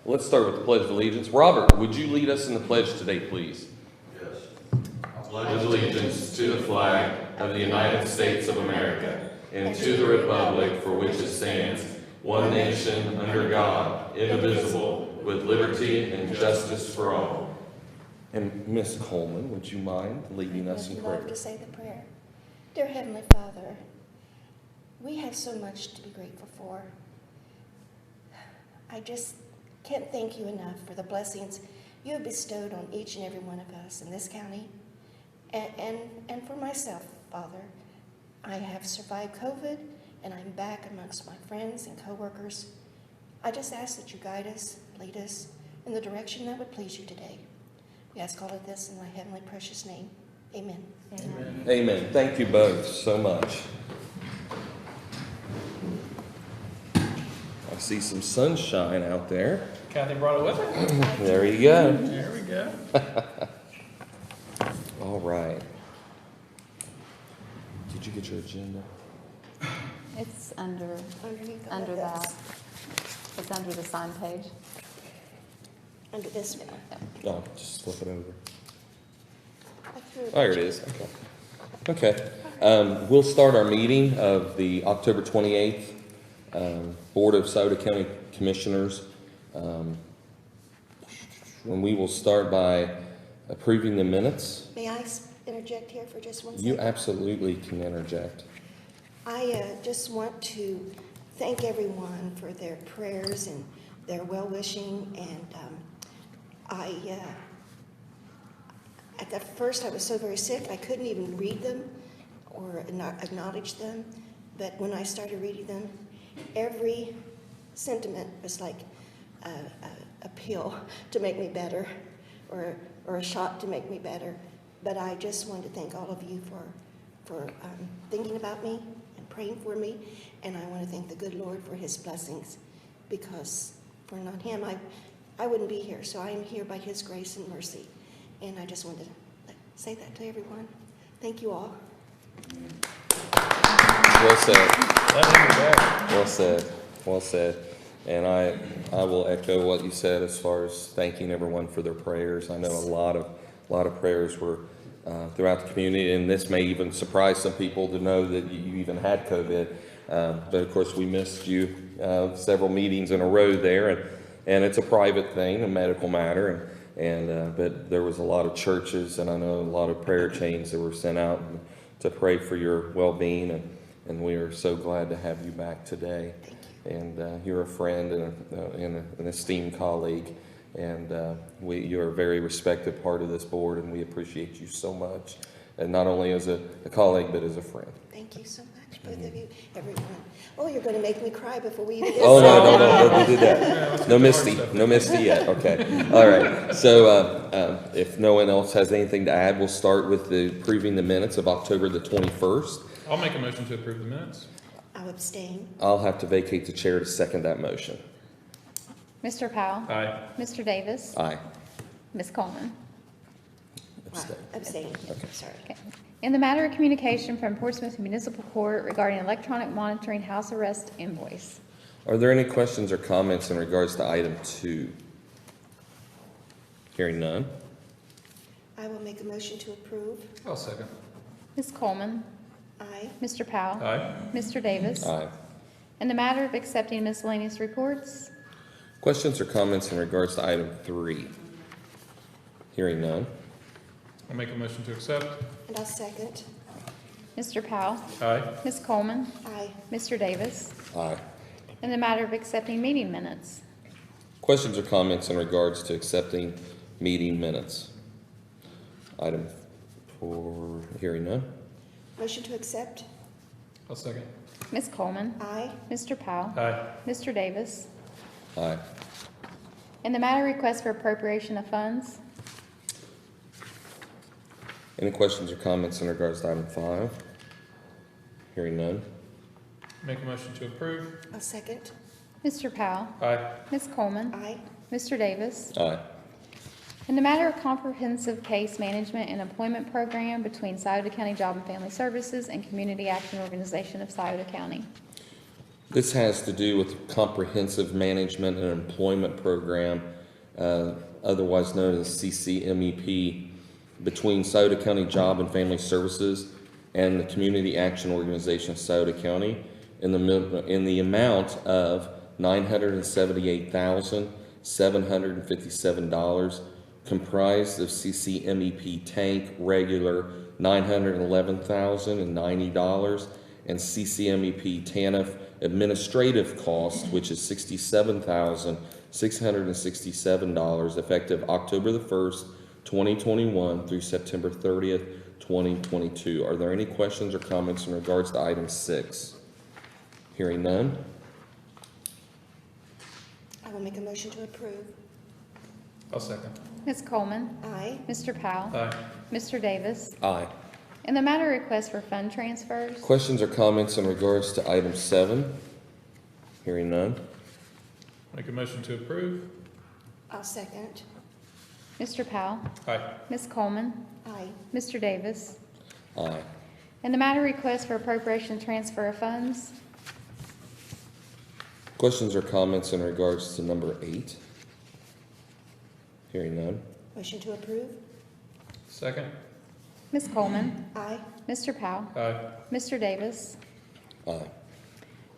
Let's start with the Pledge of Allegiance. Robert, would you lead us in the pledge today, please? Yes. I pledge allegiance to the flag of the United States of America and to the republic for which it stands, one nation, under God, indivisible, with liberty and justice for all. And Miss Coleman, would you mind leading us in I'd prayer? love to say the prayer. Dear Heavenly Father, we have so much to be grateful for. I just can't thank you enough for the blessings you have bestowed on each and every one of us in this county. And for myself, Father, I have survived COVID, and I'm back amongst my friends and coworkers. I just ask that you guide us, lead us in the direction that would please you today. We ask all of this in my heavenly precious name. Amen. Amen. Amen. Thank you both so much. I see some sunshine out there. Kathy brought it with her. There you go. There we go. All right. Did you get your agenda? It's under Under that. It's under the sign page. Under this one. No, just flip it over. I threw Oh, here it is. Okay. We'll start our meeting of the October 28th Board of Sauter County Commissioners. And we will start by approving the minutes. May I interject here for just one second? You absolutely can interject. I just want to thank everyone for their prayers and their well-wishing, and at the first I was so very sick I couldn't even read them or not acknowledge them, but when I started reading them, every sentiment was like a pill to make me better, or a shot to make me better. But I just want to thank all of you for thinking about me and praying for me, and I want to thank the good Lord for his blessings, because for not him I wouldn't be here. So I am here by his grace and mercy, and I just wanted to say that to everyone. Thank you all. Well said. Well said. Well said. And I will echo what you said as far as thanking everyone for their prayers. I know a lot of prayers were throughout the community, and this may even surprise some people to know that you even had COVID. But of course, we missed you several meetings in a row there, and it's a private thing, a medical matter. But there was a lot of churches, and I know a lot of prayer chains that were sent out to pray for your well-being, and we are so glad to have you back today. And you're a friend and an esteemed colleague, and you're a very respected part of this board, and we appreciate you so much, and not only as a colleague, but as a friend. Thank you so much, both of you, everyone. Oh, you're going to make me cry before we even get Oh, started. no, don't do that. No Misty yet, okay. All right, so if no one else has anything to add, we'll start with approving the minutes of October the 21st. I'll make a motion to approve the minutes. I'll abstain. I'll have to vacate the chair to second that motion. Mr. Powell. Aye. Mr. Davis. Aye. Ms. Coleman. Abstain. Abstain, sorry. Okay. In the matter of communication from Portsmouth Municipal Court regarding electronic monitoring house arrest invoice. Are there any questions or comments in regards to item 2? Hearing none. I will make a motion to approve. I'll second. Ms. Coleman. Aye. Mr. Powell. Aye. Mr. Davis. Aye. In the matter of accepting miscellaneous reports. Questions or comments in regards to item 3? Hearing none. I'll make a motion to accept. And I'll second. Mr. Powell. Aye. Ms. Coleman. Aye. Mr. Davis. Aye. In the matter of accepting meeting minutes. Questions or comments in regards to accepting meeting minutes? Item 4, hearing none. Motion to accept. I'll second. Ms. Coleman. Aye. Mr. Powell. Aye. Mr. Davis. Aye. In the matter request for appropriation of funds. Any questions or comments in regards to item 5? Hearing none. Make a motion to approve. I'll second. Mr. Powell. Aye. Ms. Coleman. Aye. Mr. Davis. Aye. In the matter of comprehensive case management and employment program between Scioto County Job and Family Services and Community Action Organization of Scioto County. This has to do with Comprehensive Management and Employment Program, otherwise known as CCMEP, between Sauter County Job and Family Services and the Community Action Organization of Sauter County in the amount of $978,757, comprised of CCMEP tank regular $911,090, and CCMEP TANF administrative cost, which is $67,667, effective October the 1st, 2021 through September 30th, 2022. Are there any questions or comments in regards to item 6? Hearing none. I will make a motion to approve. I'll second. Ms. Coleman. Aye. Mr. Powell. Aye. Mr. Davis. Aye. In the matter of request for fund transfers, Questions or comments in regards to item 7? Hearing none. Make a motion to approve. I'll second. Mr. Powell. Aye. Ms. Coleman. Aye. Mr. Davis. Aye. In the matter of request for appropriation transfer of funds, Questions or comments in regards to number 8? Hearing none. Motion to approve. Second. Ms. Coleman. Aye. Mr. Powell. Aye. Mr. Davis. Aye.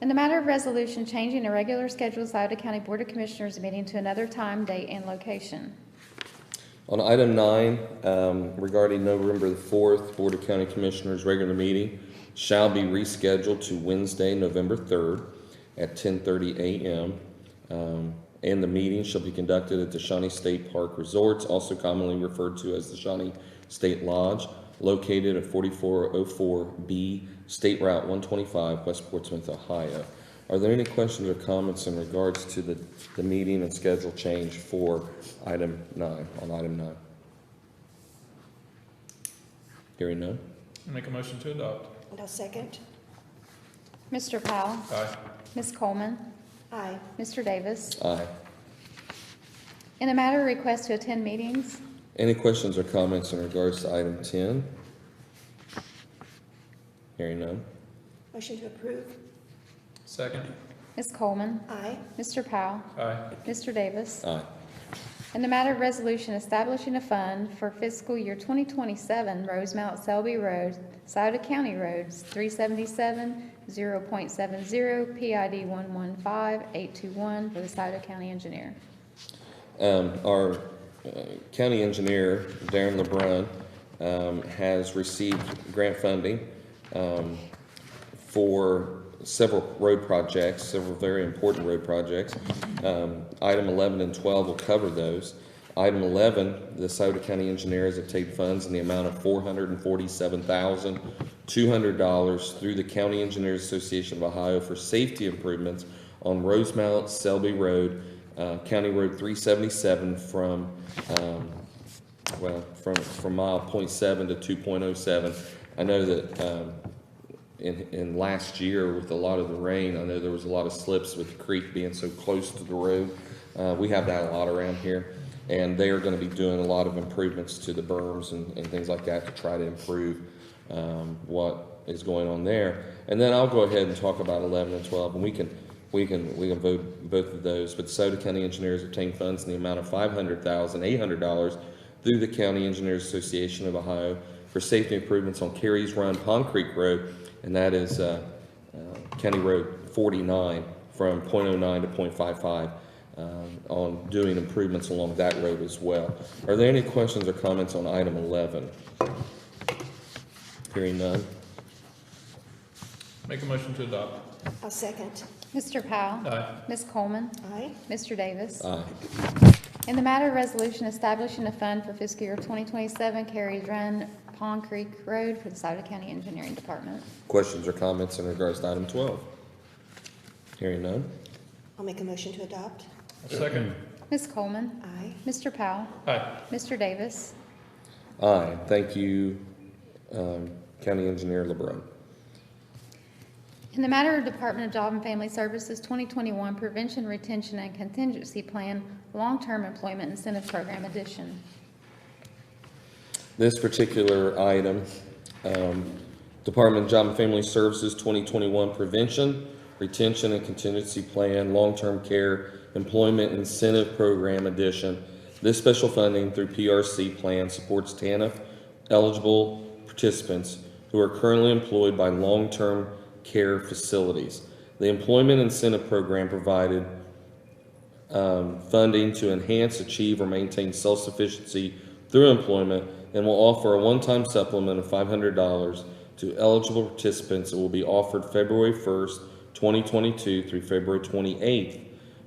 In the matter of resolution changing a regular scheduled Sauter County Board of Commissioners meeting to another time, date, and location. On item 9, regarding November the 4th, Board of County Commissioners regular meeting shall be rescheduled to Wednesday, November 3rd at 10:30 a.m. And the meeting shall be conducted at the Shawnee State Park Resorts, also commonly referred to as the Shawnee State Lodge, located at 4404B State Route 125, West Portsmouth, Ohio. Are there any questions or comments in regards to the meeting and schedule change for item 9, on item 9? Hearing none? Make a motion to adopt. And I'll second. Mr. Powell. Aye. Ms. Coleman. Aye. Mr. Davis. Aye. In the matter of request to attend meetings, Any questions or comments in regards to item 10? Hearing none? Motion to approve. Second. Ms. Coleman. Aye. Mr. Powell. Aye. Mr. Davis. Aye. In the matter of resolution establishing a fund for fiscal year 2027, Rosemount Selby Road, Sauter County Roads, 377, 0.70, PID 115821 for the Sauter County Engineer. Our county engineer, Darren LeBrun, has received grant funding for several road projects, several very important road projects. Item 11 and 12 will cover those. Item 11, the Sauter County engineer has obtained funds in the amount of $447,200 through the County Engineers Association of Ohio for safety improvements on Rosemount Selby Road, County Road 377 from mile 0.7 to 2.07. I know that in last year with a lot of the rain, I know there was a lot of slips with the creek being so close to the road. We have that a lot around here, and they are going to be doing a lot of improvements to the berms and things like that to try to improve what is going on there. And then I'll go ahead and talk about 11 and 12, and we can vote both of those. But the Sauter County Engineers obtained funds in the amount of $500,800 through the County Engineers Association of Ohio for safety improvements on Carey's Run, Pond Creek Road, and that is County Road 49 from 0.09 to 0.55 on doing improvements along that road as well. Are there any questions or comments on item 11? Hearing none. Make a motion to adopt. I'll second. Mr. Powell. Aye. Ms. Coleman. Aye. Mr. Davis. Aye. In the matter of resolution establishing a fund for fiscal year 2027, Carey's Run, Pond Creek Road for the Sauter County Engineering Department. Questions or comments in regards to item 12? Hearing none. I'll make a motion to adopt. Second. Ms. Coleman. Aye. Mr. Powell. Aye. Mr. Davis. Aye. Thank you, County Engineer LeBrun. In the matter of Department of Job and Family Services 2021 Prevention, Retention, and Contingency Plan Long-Term Employment Incentive Program addition. This particular item, Department of Job and Family Services 2021 Prevention, Retention and Contingency Plan, Long-Term Care Employment Incentive Program addition. This special funding through PRC plan supports TANF eligible participants who are currently employed by long-term care facilities. The Employment Incentive Program provided funding to enhance, achieve, or maintain self-sufficiency through employment and will offer a one-time supplement of $500 to eligible participants. It will be offered February 1st, 2022 through February 28th,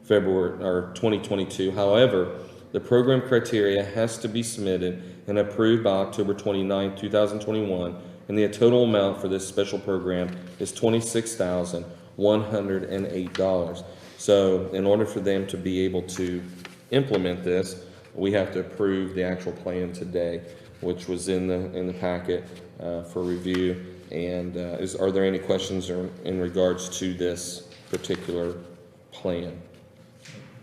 2022. However, the program criteria has to be submitted and approved by October 29, 2021, and the total amount for this special program is $26,108. So in order for them to be able to implement this, we have to approve the actual plan today, which was in the packet for review. And are there any questions in regards to this particular plan?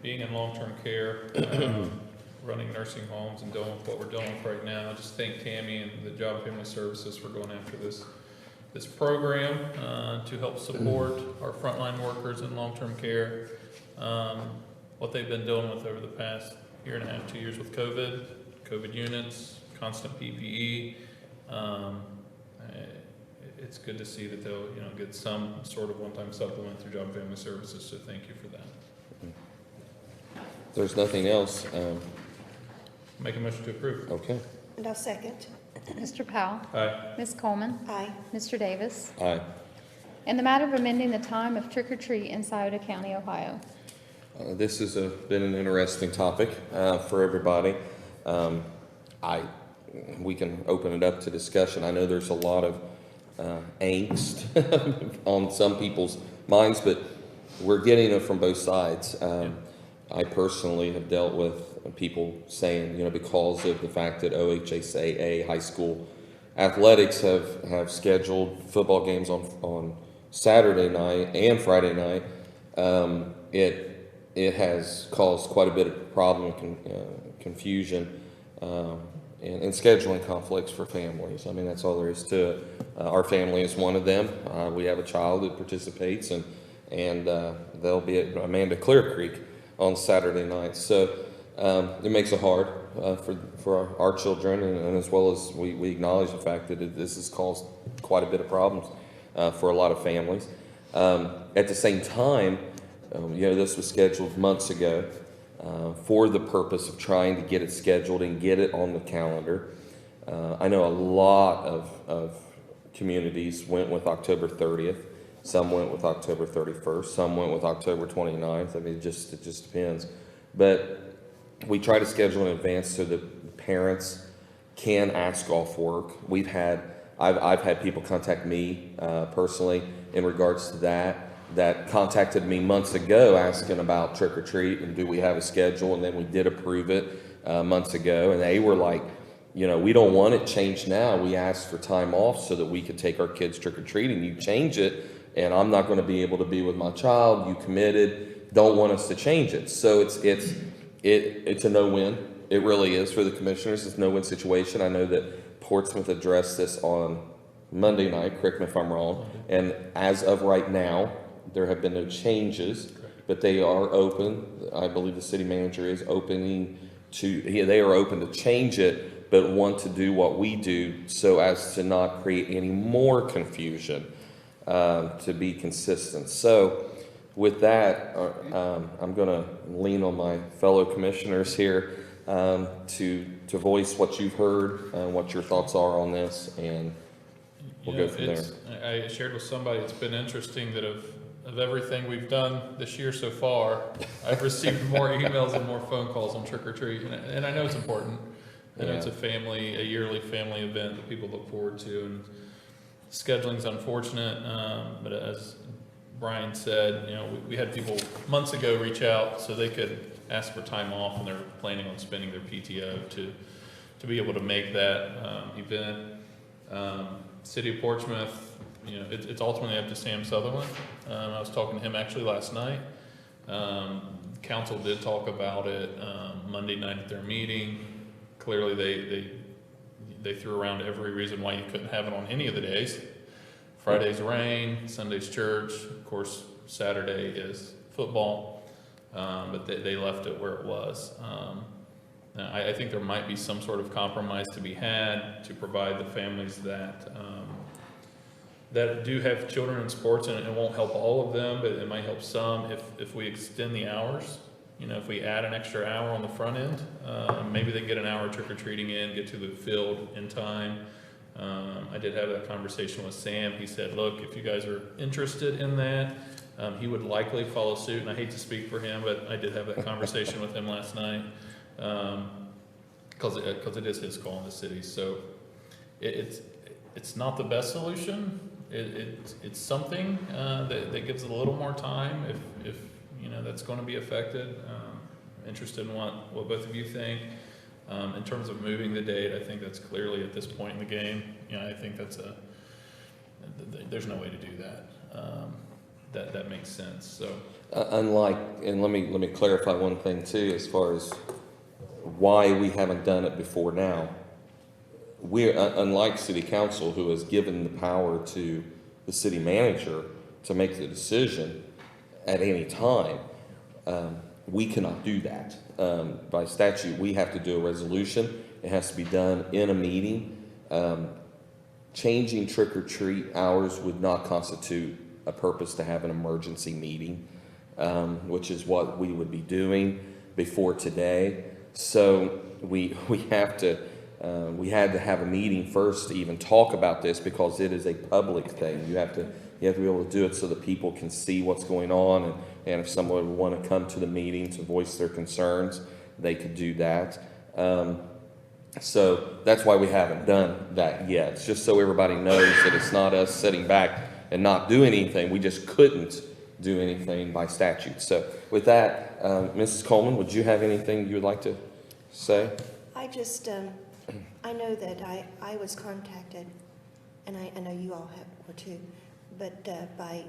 Being in long-term care, running nursing homes and dealing with what we're dealing with right now, I just thank Tammy and the Job and Family Services for going after this program to help support our frontline workers in long-term care. What they've been dealing with over the past year and a half, 2 years with COVID units, constant PPE. It's good to see that they'll get some sort of one-time supplement through Job and Family Services, so thank you for that. If there's nothing else, Make a motion to approve. okay. And I'll second. Mr. Powell. Aye. Ms. Coleman. Aye. Mr. Davis. Aye. In the matter of amending the time of trick or treat in Scioto County, Ohio. This has been an interesting topic for everybody. We can open it up to discussion. I know there's a lot of angst on some people's minds, but we're getting it from both sides. I personally have dealt with people saying, because of the fact that OHSAA high school athletics have scheduled football games on Saturday night and Friday night, it has caused quite a bit of problem and confusion and scheduling conflicts for families. I mean, that's all there is to it. Our family is one of them. We have a child that participates, and they'll be at Amanda Clear Creek on Saturday night. So it makes it hard for our children, and as well as we acknowledge the fact that this has caused quite a bit of problems for a lot of families. At the same time, this was scheduled months ago for the purpose of trying to get it scheduled and get it on the calendar. I know a lot of communities went with October 30th. Some went with October 31st. Some went with October 29th. I mean, it just depends. But we try to schedule in advance so that parents can ask off work. I've had people contact me personally in regards to that contacted me months ago asking about trick or treat and do we have a schedule, and then we did approve it months ago, and they were like, we don't want it changed now. We asked for time off so that we could take our kids trick or treating. You change it, and I'm not going to be able to be with my child. You committed. Don't want us to change it. So it's a no-win. It really is for the commissioners. It's a no-win situation. I know that Portsmouth addressed this on Monday night. Correct me if I'm wrong. And as of right now, there have been no changes, but they are open. I believe the city manager is they are open to change it, but want to do what we do so as to not create any more confusion, to be consistent. So with that, I'm going to lean on my fellow commissioners here to voice what you've heard, what your thoughts are on this, and we'll go from there. I shared with somebody, it's been interesting that of everything we've done this year so far, I've received more emails and more phone calls on trick or treat, and I know it's important. I know it's a yearly family event that people look forward to, and scheduling's unfortunate, but as Brian said, we had people months ago reach out so they could ask for time off, and they're planning on spending their PTO to be able to make that event. City of Portsmouth, it's ultimately up to Sam Sutherland. I was talking to him actually last night. Council did talk about it Monday night at their meeting. Clearly, they threw around every reason why you couldn't have it on any of the days. Friday's rain, Sunday's church, of course, Saturday is football, but they left it where it was. I think there might be some sort of compromise to be had to provide the families that that do have children in sports, and it won't help all of them, but it might help some if we extend the hours. You know, if we add an extra hour on the front end, maybe they can get an hour trick-or-treating in, get to the field in time. I did have that conversation with Sam. He said, look, if you guys are interested in that, he would likely follow suit, and I hate to speak for him, but I did have that conversation with him last night, because it is his call in the city. So it's not the best solution. It's something that gives it a little more time if you know that's going to be affected. Interested in what both of you think. In terms of moving the date, I think that's clearly at this point in the game. You know, I think there's no way to do that. That makes sense. So Unlike, and let me clarify one thing too, as far as why we haven't done it before now. We're unlike City Council, who has given the power to the city manager to make the decision at any time. We cannot do that. By statute, we have to do a resolution. It has to be done in a meeting. Changing trick-or-treat hours would not constitute a purpose to have an emergency meeting, which is what we would be doing before today. So we had to have a meeting first to even talk about this, because it is a public thing. You have to be able to do it so that people can see what's going on, and if someone would want to come to the meeting to voice their concerns, they could do that. So that's why we haven't done that yet. It's just so everybody knows that it's not us sitting back and not doing anything. We just couldn't do anything by statute. So with that, Mrs. Coleman, would you have anything you would like to say? I just, I know that I was contacted, and I know you all were too, but by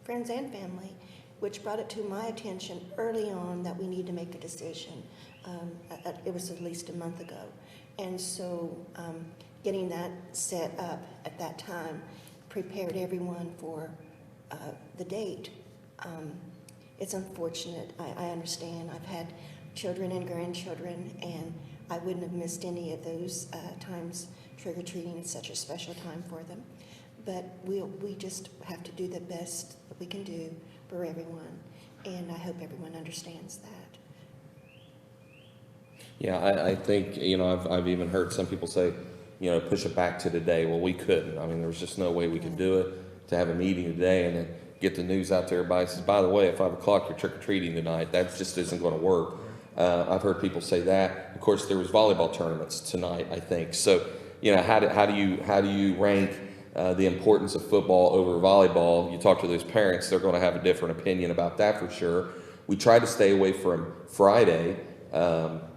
friends and family, which brought it to my attention early on that we need to make a decision. It was at least a month ago. And so getting that set up at that time prepared everyone for the date. It's unfortunate. I understand. I've had children and grandchildren, and I wouldn't have missed any of those times trick-or-treating. It's such a special time for them. But we just have to do the best that we can do for everyone, and I hope everyone understands that. Yeah, I think, you know, I've even heard some people say, you know, push it back to today. Well, we couldn't. I mean, there was just no way we could do it, to have a meeting today and then get the news out to everybody. Says, by the way, at 5 o'clock you're trick-or-treating tonight. That just isn't going to work. I've heard people say that. Of course, there was volleyball tournaments tonight, I think. So, you know, how do you rank the importance of football over volleyball? You talk to those parents, they're going to have a different opinion about that for sure. We tried to stay away from Friday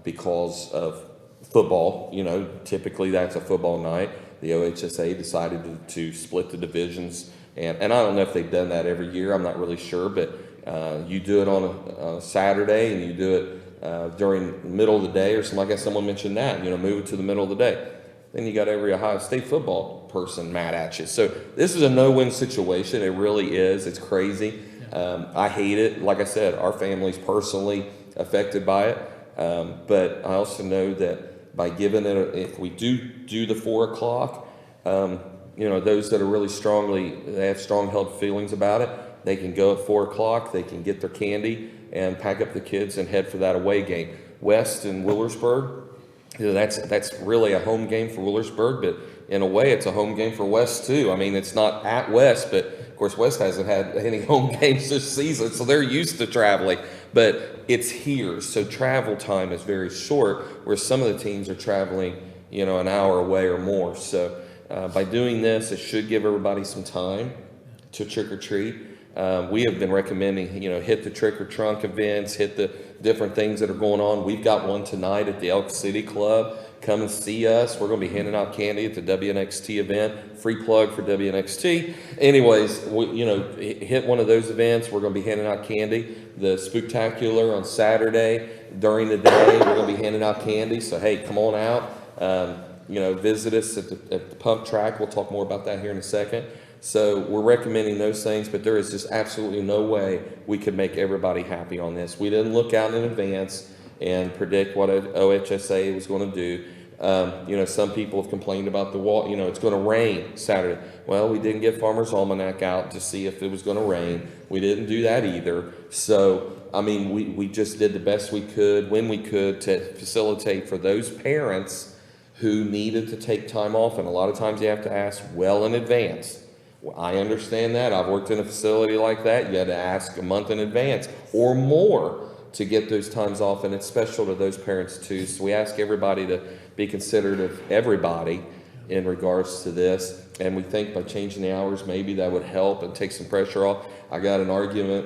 because of football. You know, typically that's a football night. The OHSA decided to split the divisions, and I don't know if they've done that every year. I'm not really sure, but you do it on a Saturday, and you do it during the middle of the day, or something. I guess someone mentioned that, you know, move it to the middle of the day. Then you got every Ohio State football person mad at you. So this is a no-win situation. It really is. It's crazy. I hate it. Like I said, our family's personally affected by it. But I also know that by giving it, if we do the 4 o'clock, you know, those that are really they have strong held feelings about it, they can go at 4 o'clock, they can get their candy and pack up the kids and head for that away game. West and Willersburg, you know, that's really a home game for Willersburg, but in a way it's a home game for West too. I mean, it's not at West, but of course West hasn't had any home games this season, so they're used to traveling, but it's here. So travel time is very short, where some of the teams are traveling, you know, an hour away or more. So by doing this, it should give everybody some time to trick or treat. We have been recommending, you know, hit the trick or trunk events, hit the different things that are going on. We've got one tonight at the Elk City Club. Come and see us. We're going to be handing out candy at the WNXT event. Free plug for WNXT. Anyways, you know, hit one of those events. We're going to be handing out candy. The Spooktacular on Saturday during the day, we're going to be handing out candy. So, hey, come on out. You know, visit us at the pump track. We'll talk more about that here in a second. So we're recommending those things, but there is just absolutely no way we could make everybody happy on this. We didn't look out in advance and predict what OHSA was going to do. You know, some people have complained about the wall, you know, it's going to rain Saturday. Well, we didn't get Farmer's Almanac out to see if it was going to rain. We didn't do that either. So, I mean, we just did the best we could when we could to facilitate for those parents who needed to take time off. And a lot of times you have to ask well in advance. Well, I understand that. I've worked in a facility like that. You had to ask a month in advance or more to get those times off, and it's special to those parents too. So we ask everybody to be considerate of everybody in regards to this, and we think by changing the hours, maybe that would help and take some pressure off. I got an argument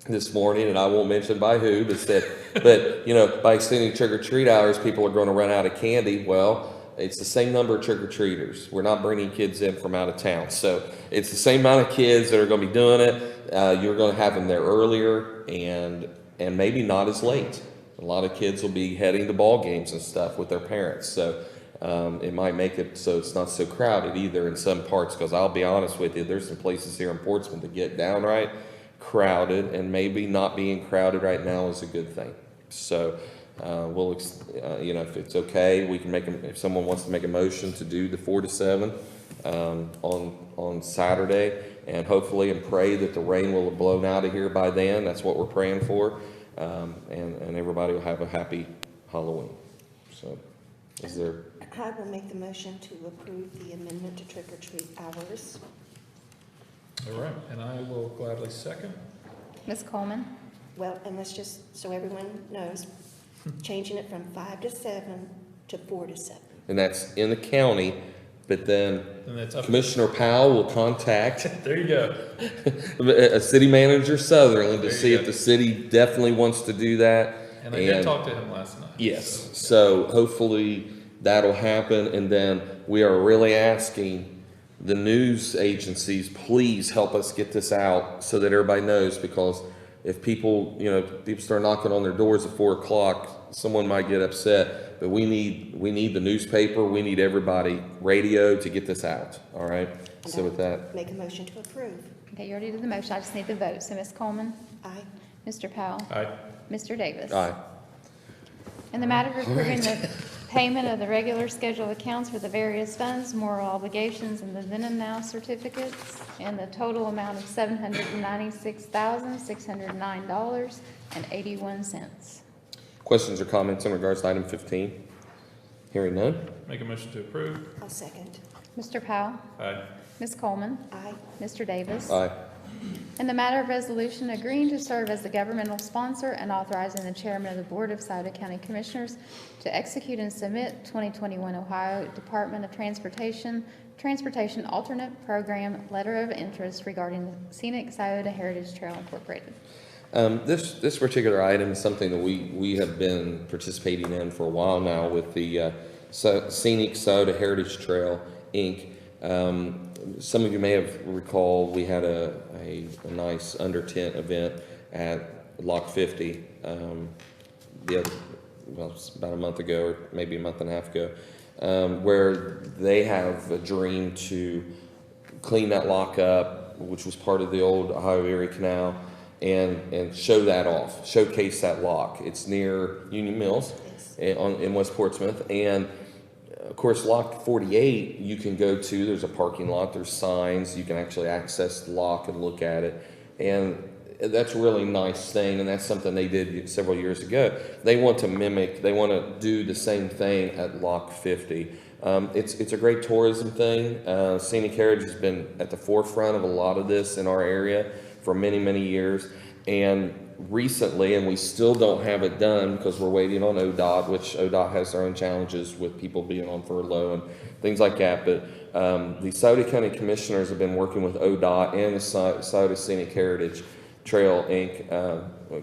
this morning, and I won't mention by who, but said, but you know, by extending trick-or-treat hours, people are going to run out of candy. Well, it's the same number of trick-or-treaters. We're not bringing kids in from out of town. So it's the same amount of kids that are going to be doing it. You're going to have them there earlier and maybe not as late. A lot of kids will be heading to ball games and stuff with their parents. So it might make it so it's not so crowded either in some parts, because I'll be honest with you, there's some places here in Portsmouth that get downright crowded, and maybe not being crowded right now is a good thing. So we'll, you know, if it's okay, we can make them, if someone wants to make a motion to do the 4 to 7 on Saturday, and hopefully and pray that the rain will have blown out of here by then. That's what we're praying for, and everybody will have a happy Halloween. So, is there? I will make the motion to approve the amendment to trick-or-treat hours. All right, and I will gladly second. Ms. Coleman? Well, and let's just, so everyone knows, changing it from 5 to 7 to 4 to 7. And that's in the county, but then And that's up. Commissioner Powell will contact There you go. a city manager Sutherland to There you see go. if the city definitely wants to do that. And I did talk to him last night. Yes, so hopefully that'll happen, and then we are really asking the news agencies, please help us get this out so that everybody knows, because if people, you know, people start knocking on their doors at 4 o'clock, someone might get upset, but we need the newspaper, we need everybody, radio, to get this out, all right? So with that, Make a motion to approve. Okay, you already did the motion, I just need the vote. So Ms. Coleman? Aye. Mr. Powell? Aye. Mr. Davis? aye. In the matter of approving the payment of the regular schedule of accounts for the various funds, moral obligations, and the then and now certificates, and the total amount of $796,609.81. Questions or comments in regards to item 15? Hearing none? Make a motion to approve. I'll second. Mr. Powell? Aye. Ms. Coleman? Aye. Mr. Davis? Aye. In the matter of resolution agreeing to serve as the governmental sponsor and authorizing the chairman of the Board of Scioto County Commissioners to execute and submit 2021 Ohio Department of Transportation Alternate Program Letter of Interest regarding the Scenic Scioto Heritage Trail Incorporated. This particular item is something that we have been participating in for a while now with the Scenic Scioto Heritage Trail, Inc. Some of you may have recalled we had a nice under tent event at Lock 50 it's about a month ago, or maybe a month and a half ago, where they have a dream to clean that lock up, which was part of the old Ohio Erie Canal, and show that off, showcase that lock. It's near Union Mills in West Portsmouth, and of course, Lock 48 you can go to. There's a parking lot, there's signs, you can actually access the lock and look at it, and that's a really nice thing, and that's something they did several years ago. They want to mimic, they want to do the same thing at Lock 50. It's a great tourism thing. Scenic Heritage has been at the forefront of a lot of this in our area for many, many years, and recently, and we still don't have it done because we're waiting on ODOT, which ODOT has their own challenges with people being on furlough and things like that. But the Scioto County Commissioners have been working with ODOT and the Scioto Scenic Heritage Trail Inc.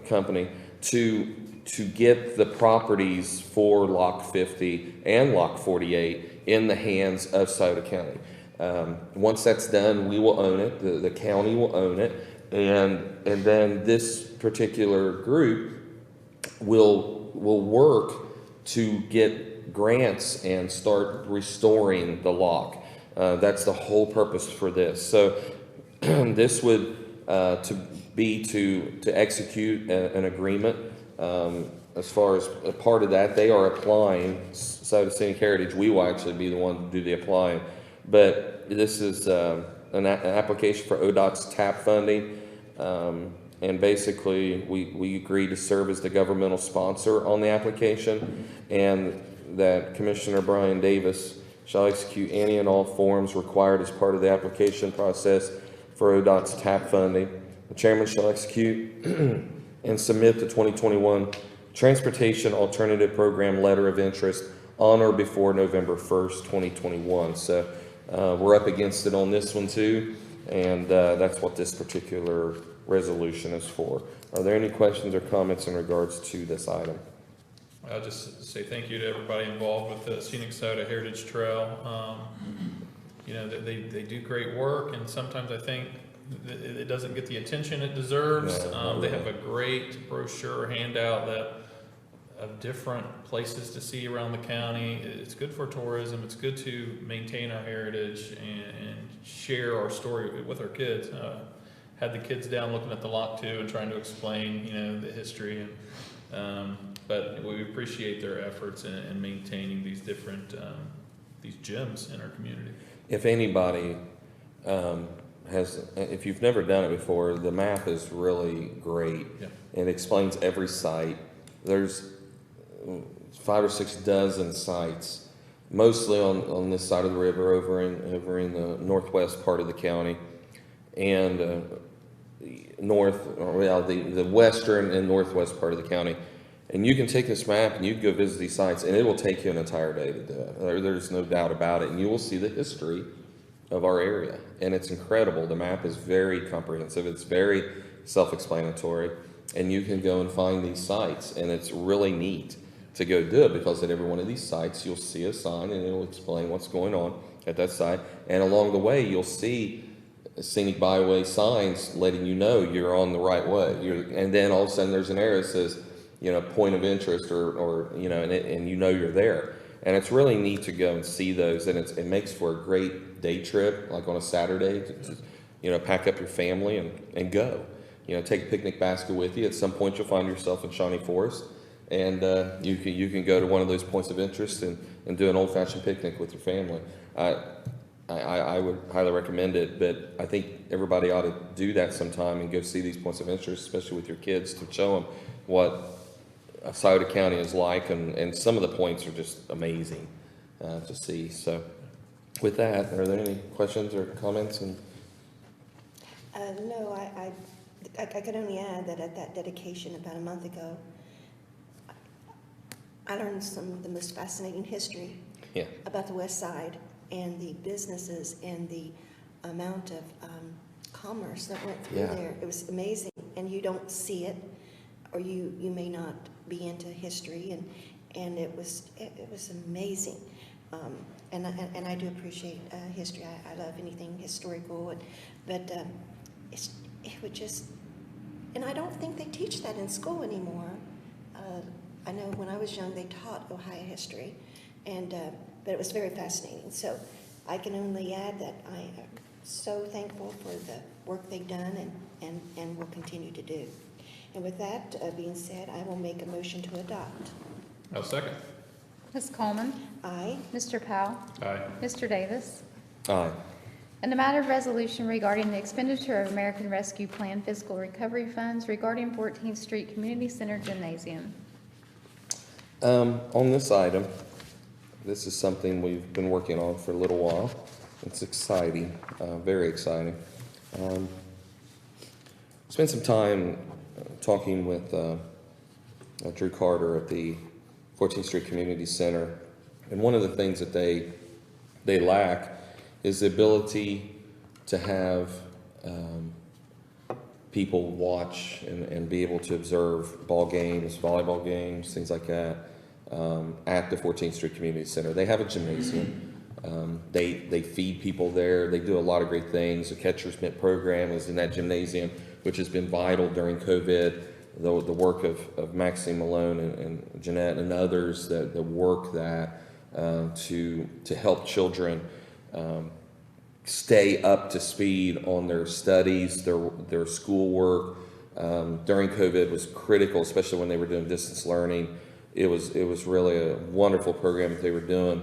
Company to get the properties for Lock 50 and Lock 48 in the hands of Scioto County. Once that's done, we will own it. The county will own it. And then this particular group will work to get grants and start restoring the lock. That's the whole purpose for this. So this would to execute an agreement. As far as a part of that, they are applying. So the Scenic Heritage, we will actually be the one to do the applying. But this is an application for ODOT's TAP funding. And basically, we agree to serve as the governmental sponsor on the application, and that Commissioner Brian Davis shall execute any and all forms required as part of the application process for ODOT's TAP funding. The chairman shall execute and submit the 2021 Transportation Alternative Program Letter of Interest on or before November 1st, 2021. So we're up against it on this one too, and that's what this particular resolution is for. Are there any questions or comments in regards to this item? I'll just say thank you to everybody involved with the Scenic Soda Heritage Trail. You know, they do great work, and sometimes I think it doesn't get the attention it deserves. No, They have a great brochure handout of different places to see around the county. It's good for tourism. It's good to maintain our heritage and share our story with our kids. Had the kids down looking at the lock too and trying to explain, you know, the history. And but we appreciate their efforts in maintaining these different these gems in our community. If anybody if you've never done it before, the map is really great. Yeah. It explains every site. There's 5 or 6 dozen sites, mostly on this side of the river, over in the northwest part of the county, and the western and northwest part of the county. And you can take this map and you can go visit these sites, and it will take you an entire day to do it. There's no doubt about it. And you will see the history of our area, and it's incredible. The map is very comprehensive. It's very self-explanatory, and you can go and find these sites, and it's really neat to go do it, because at every one of these sites you'll see a sign and it'll explain what's going on at that site, and along the way you'll see scenic byway signs letting you know you're on the right way. And then all of a sudden there's an arrow that says, you know, point of interest, or you know, and you know you're there. And it's really neat to go and see those, and it makes for a great day trip, like on a Saturday, to you know, pack up your family and go. You know, take a picnic basket with you. At some point you'll find yourself in Shawnee Forest, and you can go to one of those points of interest and do an old-fashioned picnic with your family. I would highly recommend it, but I think everybody ought to do that sometime and go see these points of interest, especially with your kids, to show them what Scioto County is like, and some of the points are just amazing to see. So with that, are there any questions or comments? No, I could only add that at that dedication about a month ago, I learned some of the most fascinating history about the West Side and the businesses and the amount of commerce that went through there. It was amazing, and you don't see it, or you may not be into history, and it was amazing. And I do appreciate history. I love anything historical, but it would just, and I don't think they teach that in school anymore. I know when I was young they taught Ohio history, but it was very fascinating. So I can only add that I am so thankful for the work they've done and will continue to do. And with that being said, I will make a motion to adopt. I'll second. Ms. Coleman. Aye. Mr. Powell. Aye. Mr. Davis. Aye. And a matter of resolution regarding the expenditure of American Rescue Plan fiscal recovery funds regarding 14th Street Community Center Gymnasium. On this item, this is something we've been working on for a little while. It's exciting, very exciting. Spent some time talking with Drew Carter at the 14th Street Community Center, and one of the things that they lack is the ability to have people watch and be able to observe ball games, volleyball games, things like that, at the 14th Street Community Center. They have a gymnasium. They feed people there. They do a lot of great things. The Catcher's Mitt program is in that gymnasium, which has been vital during COVID. The work of Maxine Malone and Jeanette and others that work that to help children stay up to speed on their studies, their schoolwork. During COVID was critical, especially when they were doing distance learning. It was really a wonderful program that they were doing,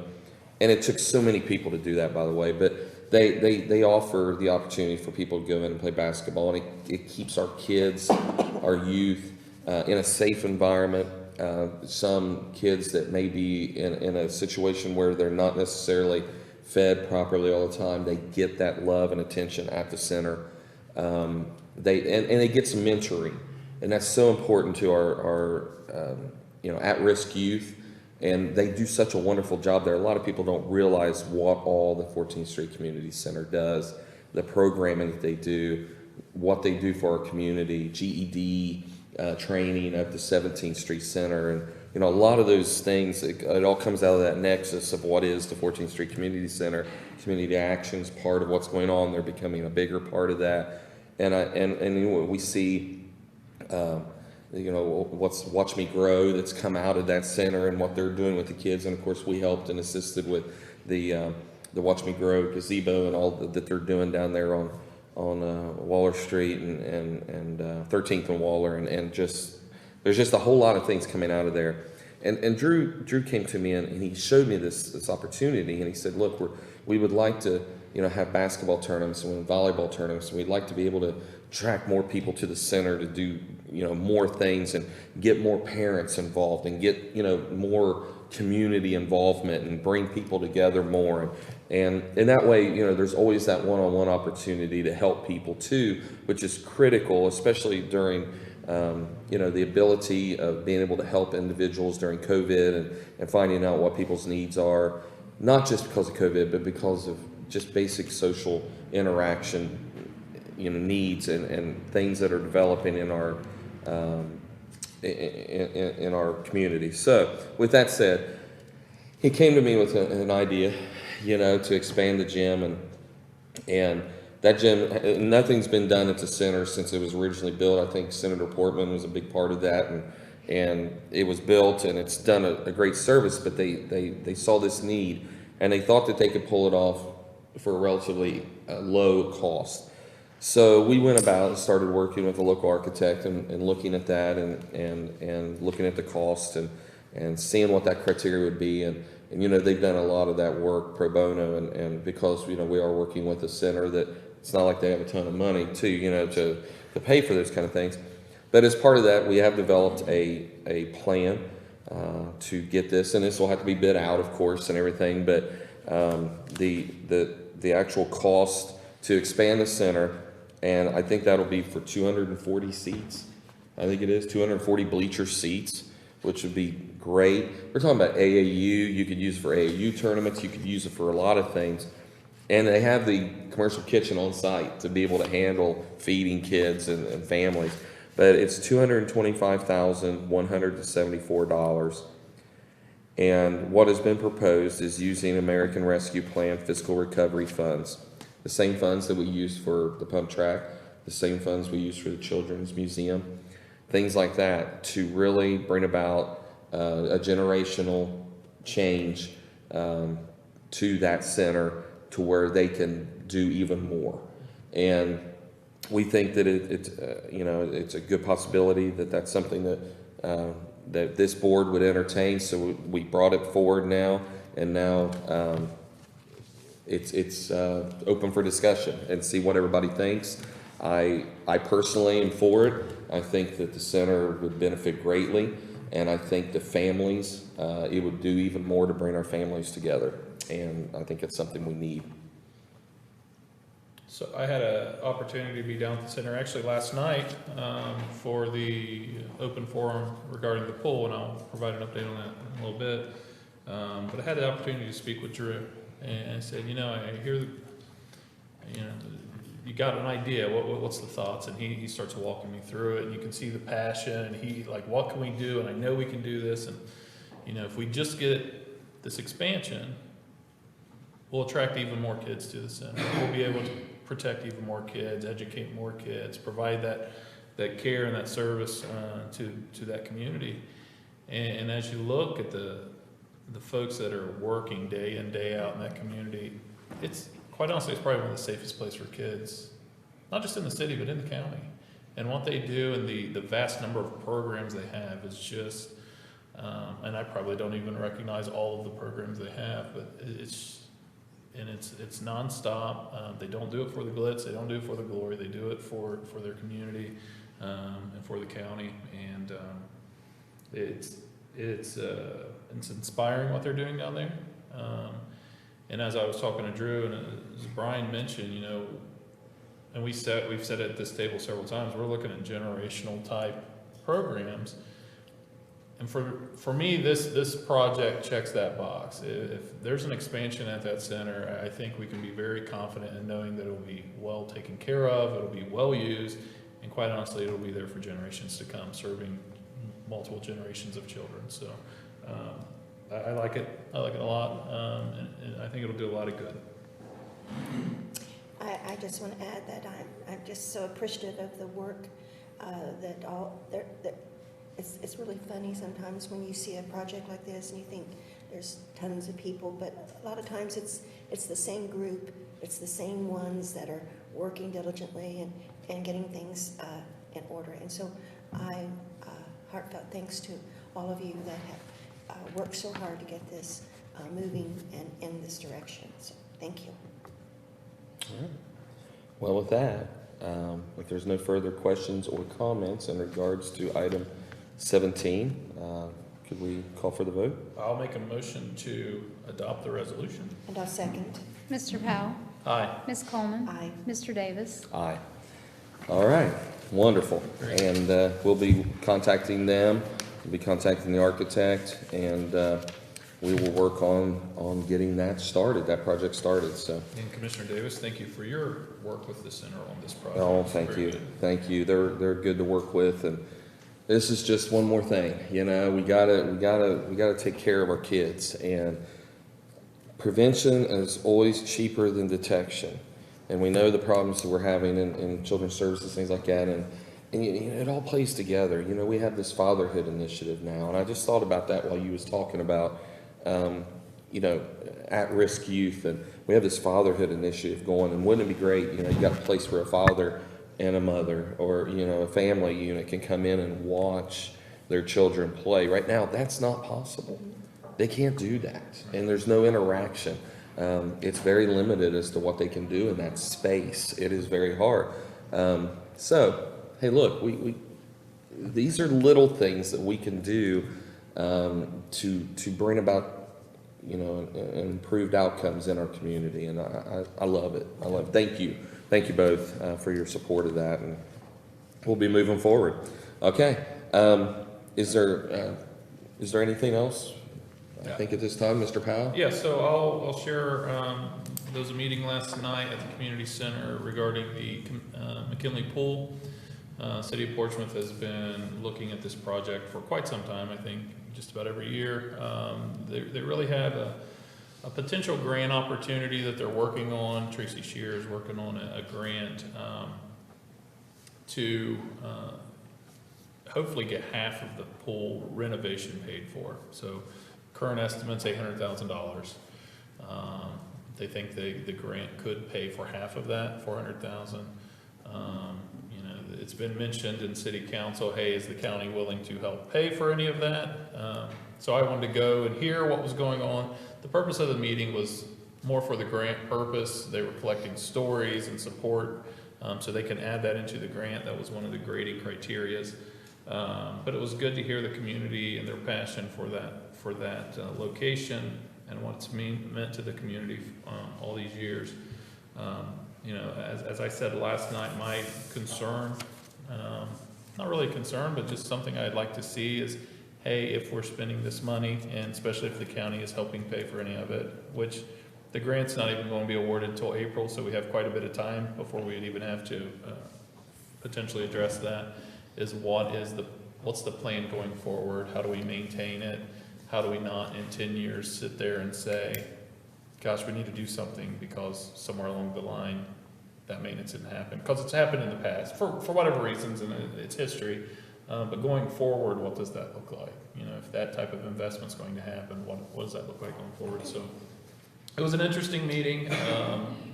and it took so many people to do that, by the way. But they offer the opportunity for people to go in and play basketball, and it keeps our kids, our youth, in a safe environment. Some kids that may be in a situation where they're not necessarily fed properly all the time, they get that love and attention at the center. They get some mentoring, and that's so important to our at-risk youth, and they do such a wonderful job there. A lot of people don't realize what all the 14th Street Community Center does, the programming that they do, what they do for our community, GED training at the 17th Street Center, and a lot of those things. It all comes out of that nexus of what is the 14th Street Community Center. Community actions, part of what's going on. They're becoming a bigger part of that. And we see, what's Watch Me Grow that's come out of that center and what they're doing with the kids. And of course, we helped and assisted with the Watch Me Grow gazebo and all that they're doing down there on Waller Street and 13th and Waller, and just there's just a whole lot of things coming out of there. And Drew came to me and he showed me this opportunity, and he said, look, we would like to have basketball tournaments and volleyball tournaments, and we'd like to be able to attract more people to the center to do more things and get more parents involved and get more community involvement and bring people together more, and in that way there's always that one-on-one opportunity to help people too, which is critical, especially during the ability of being able to help individuals during COVID and finding out what people's needs are, not just because of COVID, but because of just basic social interaction, needs and things that are developing in our in our community. So with that said, he came to me with an idea, to expand the gym, and that gym, nothing's been done at the center since it was originally built. I think Senator Portman was a big part of that, and it was built and it's done a great service, but they saw this need and they thought that they could pull it off for a relatively low cost. So we went about and started working with a local architect and looking at that and looking at the cost and seeing what that criteria would be. And they've done a lot of that work pro bono, and because we are working with a center that it's not like they have a ton of money to pay for those kind of things. But as part of that, we have developed a plan to get this, and this will have to be bid out, of course, and everything. But the actual cost to expand the center, and I think that'll be for 240 seats. I think it is 240 bleacher seats, which would be great. We're talking about AAU. You could use it for AAU tournaments. You could use it for a lot of things. And they have the commercial kitchen on site to be able to handle feeding kids and families. But it's $225,174. And what has been proposed is using American Rescue Plan fiscal recovery funds, the same funds that we use for the pump track, the same funds we use for the Children's Museum, things like that, to really bring about a generational change to that center, to where they can do even more. And we think that it's a good possibility that that's something that that this board would entertain. So we brought it forward now, and now it's open for discussion and see what everybody thinks. I personally am for it. I think that the center would benefit greatly, and I think the families, it would do even more to bring our families together, and I think it's something we need. So I had an opportunity to be down at the center actually last night for the open forum regarding the pool, and I'll provide an update on that in a little bit. But I had the opportunity to speak with Drew, and I said, I hear, you got an idea, what's the thoughts? And he starts walking me through it, and you can see the passion, and he like, what can we do? And I know we can do this, and if we just get this expansion, we'll attract even more kids to the center. We'll be able to protect even more kids, educate more kids, provide that care and that service to that community. And as you look at the folks that are working day in, day out in that community, it's quite honestly, it's probably one of the safest places for kids, not just in the city, but in the county. And what they do and the vast number of programs they have is just, and I probably don't even recognize all of the programs they have, but it's nonstop. They don't do it for the glitz, they don't do it for the glory, they do it for their community and for the county. And it's inspiring what they're doing down there. And as I was talking to Drew, and as Brian mentioned, you know, and we've said at this table several times, we're looking at generational type programs. And for me, this project checks that box. If there's an expansion at that center, I think we can be very confident in knowing that it'll be well taken care of, it'll be well used, and quite honestly, it'll be there for generations to come, serving multiple generations of children. So I like it. I like it a lot, and I think it'll do a lot of good. I just want to add that I'm just so appreciative of the work it's really funny sometimes when you see a project like this and you think there's tons of people, but a lot of times it's the same group, it's the same ones that are working diligently and getting things in order. And so heartfelt thanks to all of you that have worked so hard to get this moving and in this direction. So thank you. All right. Well, with that, if there's no further questions or comments in regards to item 17, could we call for the vote? I'll make a motion to adopt the resolution. And I'll second. Mr. Powell? Aye. Ms. Coleman? Aye. Mr. Davis? Aye. All right, wonderful. Great. And we'll be contacting them, we'll be contacting the architect, and we will work on getting that started, that project started, so. And Commissioner Davis, thank you for your work with the center on this project. Oh, It's thank very you, good. thank you. They're good to work with, and this is just one more thing, you know, we gotta take care of our kids, and prevention is always cheaper than detection. And we know the problems that we're having in children's services, things like that, and you know, it all plays together. You know, we have this fatherhood initiative now, and I just thought about that while you was talking about, you know, at-risk youth, and we have this fatherhood initiative going, and wouldn't it be great, you know, you got a place where a father and a mother, or, you know, a family unit can come in and watch their children play. Right now, that's not possible. They can't do that, and there's no interaction. It's very limited as to what they can do in that space. It is very hard. So, hey, look, these are little things that we can do to bring about, you know, improved outcomes in our community, and I love it. I love it. Thank you both for your support of that, and we'll be moving forward. Okay, is there anything else? I think at this time, Mr. Powell? Yeah, so I'll share, there was a meeting last night at the community center regarding the McKinley Pool. City of Portsmouth has been looking at this project for quite some time, I think just about every year. They really have a potential grant opportunity that they're working on. Tracy Shear is working on a grant to hopefully get half of the pool renovation paid for. So current estimate's $800,000. They think the grant could pay for half of that, $400,000. You know, it's been mentioned in city council, hey, is the county willing to help pay for any of that? So I wanted to go and hear what was going on. The purpose of the meeting was more for the grant purpose. They were collecting stories and support, so they can add that into the grant. That was one of the grading criterias. But it was good to hear the community and their passion for that location and what it's meant to the community all these years. You know, as I said last night, my concern, not really a concern, but just something I'd like to see is, hey, if we're spending this money, and especially if the county is helping pay for any of it, which the grant's not even going to be awarded until April, so we have quite a bit of time before we'd even have to potentially address that, is what's the plan going forward? How do we maintain it? How do we not in 10 years sit there and say, gosh, we need to do something because somewhere along the line that maintenance didn't happen? Because it's happened in the past for whatever reasons, and it's history. But going forward, what does that look like? You know, if that type of investment's going to happen, what does that look like going forward? So it was an interesting meeting,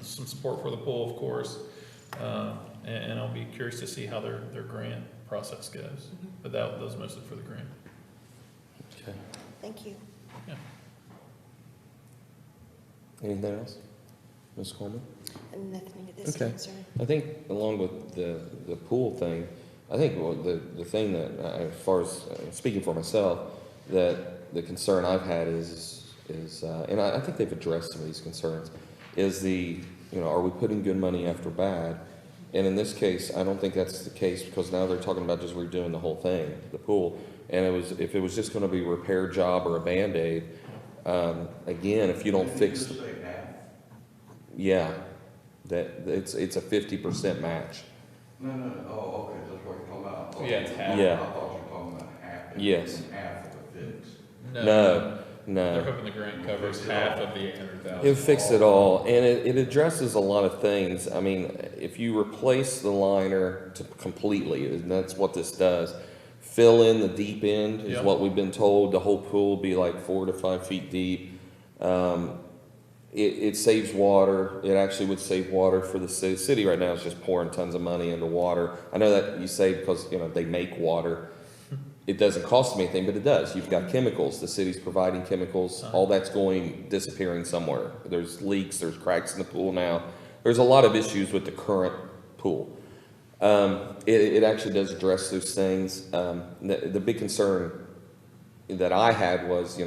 some support for the pool, of course. And I'll be curious to see how their grant process goes. But that was mostly for the grant. Okay. Thank you. Yeah. Anything else? Ms. Coleman? And nothing at this Okay. time, sir. I think along with the pool thing, I think the thing that, as far as speaking for myself, that the concern I've had is and I think they've addressed some of these concerns, is are we putting good money after bad? And in this case, I don't think that's the case, because now they're talking about just redoing the whole thing, the pool. And if it was just gonna be a repair job or a Band-Aid, again, if you don't fix. Yeah, that, it's a 50% match. No, oh, okay, that's what you're talking about. Yeah, it's half. Yeah. I thought you were talking about half. Yes. Half of the fix. No. They're hoping the grant covers half of the 800,000. It'll fix it all, and it addresses a lot of things. I mean, if you replace the liner completely, and that's what this does, fill in the deep end is Yeah. what we've been told. The whole pool will be like 4 to 5 feet deep. It saves water. It actually would save water for the city. City right now is just pouring tons of money into water. I know that you say because they make water. It doesn't cost them anything, but it does. You've got chemicals. The city's providing chemicals. All that's disappearing somewhere. There's leaks. There's cracks in the pool now. There's a lot of issues with the current pool. It actually does address those things. The big concern that I had was,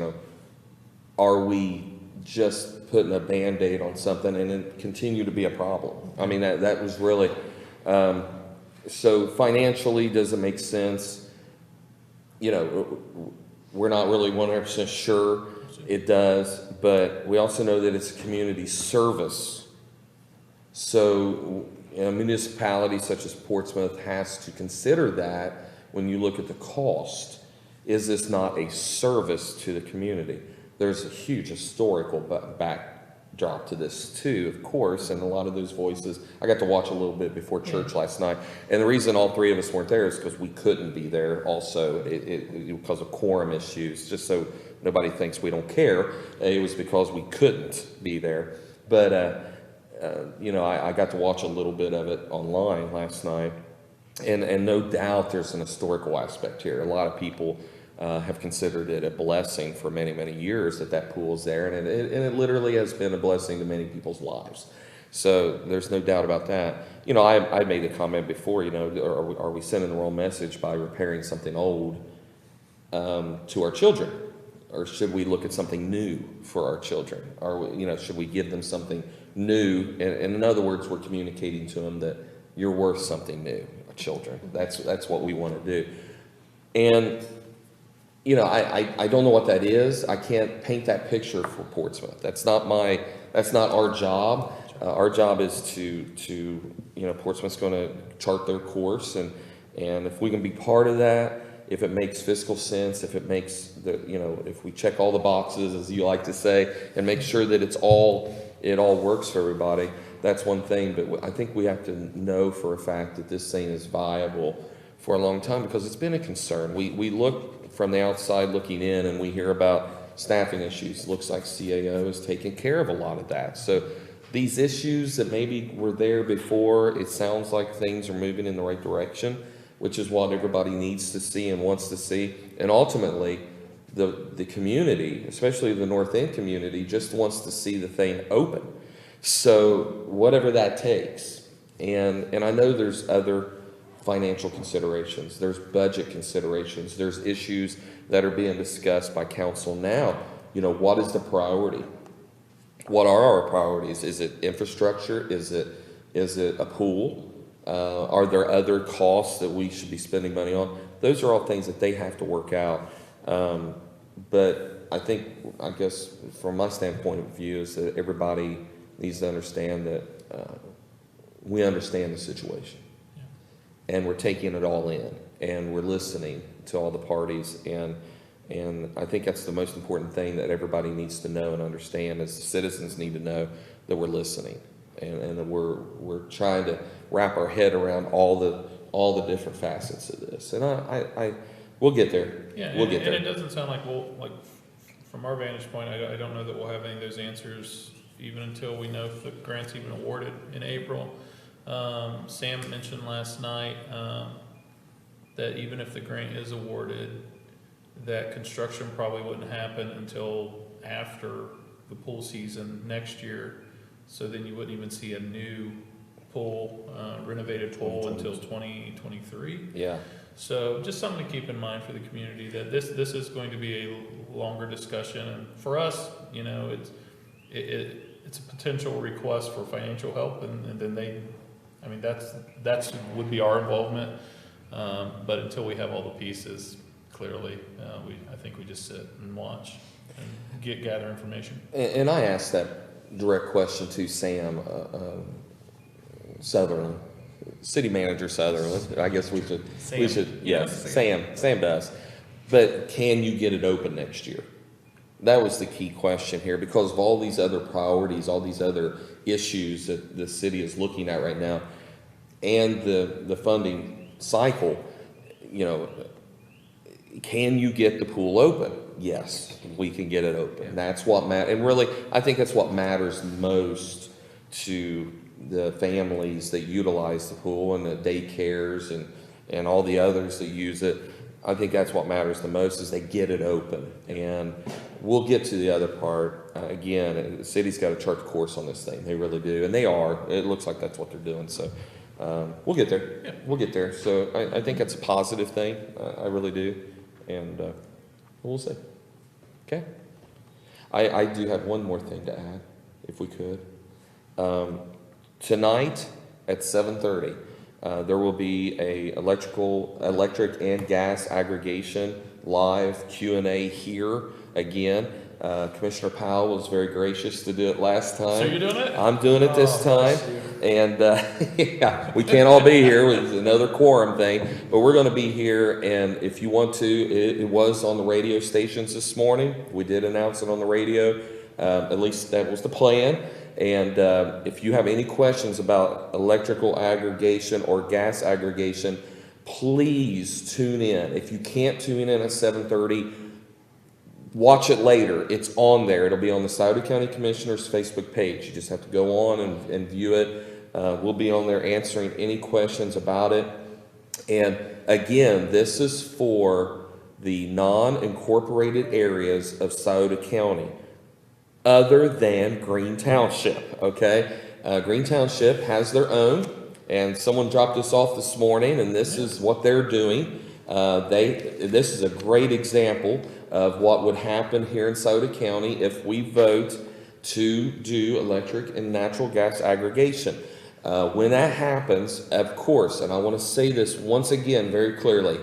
are we just putting a Band-Aid on something and it continue to be a problem? I mean, that was really, so financially, does it make sense? We're not really 100% sure it does, but we also know that it's a community service. So a municipality such as Portsmouth has to consider that when you look at the cost. Is this not a service to the community? There's a huge historical backdrop to this too, of course, and a lot of those voices. I got to watch a little bit before church last night, and the reason all three of us weren't there is because we couldn't be there also, because of quorum issues, just so nobody thinks we don't care. It was because we couldn't be there. But, I got to watch a little bit of it online last night, and no doubt there's an historical aspect here. A lot of people have considered it a blessing for many, many years that pool is there, and it literally has been a blessing to many people's lives. So there's no doubt about that. I made a comment before, are we sending the wrong message by repairing something old to our children? Or should we look at something new for our children? Should we give them something new? And in other words, we're communicating to them that you're worth something new, children. That's what we want to do. And I don't know what that is. I can't paint that picture for Portsmouth. That's not our job. Our job is to Portsmouth's going to chart their course, and if we can be part of that, if it makes fiscal sense, if it makes if we check all the boxes, as you like to say, and make sure that it all works for everybody, that's one thing. But I think we have to know for a fact that this thing is viable for a long time, because it's been a concern. We look from the outside looking in, and we hear about staffing issues. Looks like CAO is taking care of a lot of that. So these issues that maybe were there before, it sounds like things are moving in the right direction, which is what everybody needs to see and wants to see. And ultimately, the community, especially the North End community, just wants to see the thing open. So whatever that takes. And I know there's other financial considerations, there's budget considerations, there's issues that are being discussed by council now. What is the priority? What are our priorities? Is it infrastructure? Is it a pool? Are there other costs that we should be spending money on? Those are all things that they have to work out. But I guess from my standpoint of view is that everybody needs to understand that we understand the situation. And we're taking it all in, and we're listening to all the parties, and I think that's the most important thing that everybody needs to know and understand, is the citizens need to know that we're listening, and that we're trying to wrap our head around all the different facets of this. And we'll get there. Yeah, we'll get there. And it doesn't sound like from our vantage point, I don't know that we'll have any of those answers even until we know if the grant's even awarded in April. Sam mentioned last night, that even if the grant is awarded, that construction probably wouldn't happen until after the pool season next year. So then you wouldn't even see a new pool, renovated pool until 2023. Yeah. So just something to keep in mind for the community, that this is going to be a longer discussion. And for us, you know, it's a potential request for financial help, and then I mean, that's would be our involvement. But until we have all the pieces, clearly, I think we just sit and watch and gather information. And I asked that direct question to Sam Sutherland, City Manager Sutherland. I guess we should, yes, Sam does. But can you get it open next year? That was the key question here, because of all these other priorities, all these other issues that the city is looking at right now, and the funding cycle. You know, can you get the pool open? Yes, we can get it open. That's what matters. And really, I think that's what matters most to the families that utilize the pool, and the daycares and all the others that use it. I think that's what matters the most, is they get it open. And we'll get to the other part. Again, the city's got to chart the course on this thing. They really do. And they are. It looks like that's what they're doing. So we'll get there. Yeah. We'll get there. So I think that's a positive thing. I really do. And we'll see. Okay. I do have one more thing to add, if we could. Tonight at 7:30, there will be a electric and gas aggregation live Q&A here again. Commissioner Powell was very gracious to do it last time. So you're doing it? I'm doing it this time. And yeah, we can't all be here with another quorum thing, but we're going to be here. And if you want to, it was on the radio stations this morning. We did announce it on the radio. At least that was the plan. And if you have any questions about electrical aggregation or gas aggregation, please tune in. If you can't tune in at 7:30, watch it later. It's on there. It'll be on the Scioto County Commissioner's Facebook page. You just have to go on and view it. We'll be on there answering any questions about it. And again, this is for the non-incorporated areas of Scioto County, other than Green Township, okay? Green Township has their own, and someone dropped this off this morning, and this is what they're doing. This is a great example of what would happen here in Scioto County if we vote to do electric and natural gas aggregation. When that happens, of course, and I want to say this once again very clearly,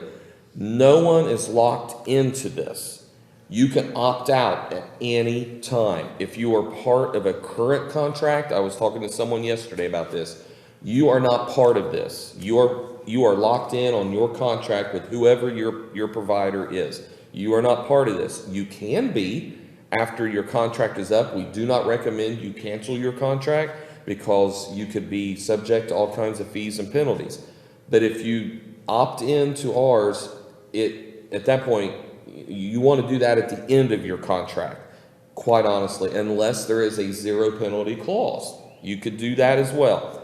no one is locked into this. You can opt out at any time. If you are part of a current contract, I was talking to someone yesterday about this, you are not part of this. You are locked in on your contract with whoever your provider is. You are not part of this. You can be after your contract is up. We do not recommend you cancel your contract, because you could be subject to all kinds of fees and penalties. But if you opt into ours, at that point, you want to do that at the end of your contract, quite honestly, unless there is a zero penalty clause. You could do that as well.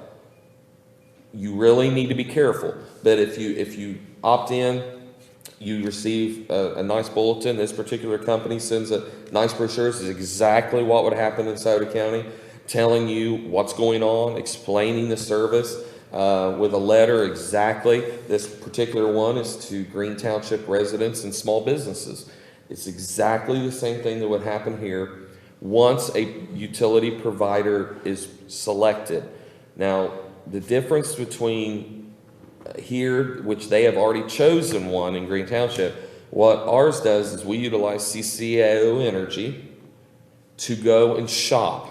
You really need to be careful. But if you opt in, you receive a nice bulletin. This particular company sends a nice brochure. This is exactly what would happen in Scioto County, telling you what's going on, explaining the service with a letter exactly. This particular one is to Green Township residents and small businesses. It's exactly the same thing that would happen here once a utility provider is selected. Now, the difference between here, which they have already chosen one in Green Township, what ours does is we utilize CCAO Energy to go and shop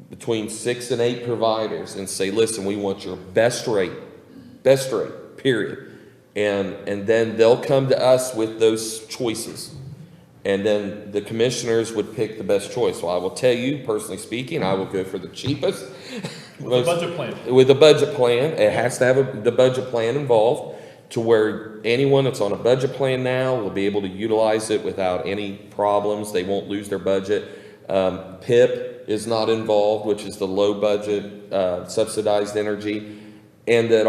between 6 and 8 providers and say, listen, we want your best rate, period. And then they'll come to us with those choices. And then the commissioners would pick the best choice. Well, I will tell you, personally speaking, I will go for the cheapest. With a budget plan. With a budget plan. It has to have the budget plan involved, to where anyone that's on a budget plan now will be able to utilize it without any problems. They won't lose their budget. PIP is not involved, which is the low budget subsidized energy, and that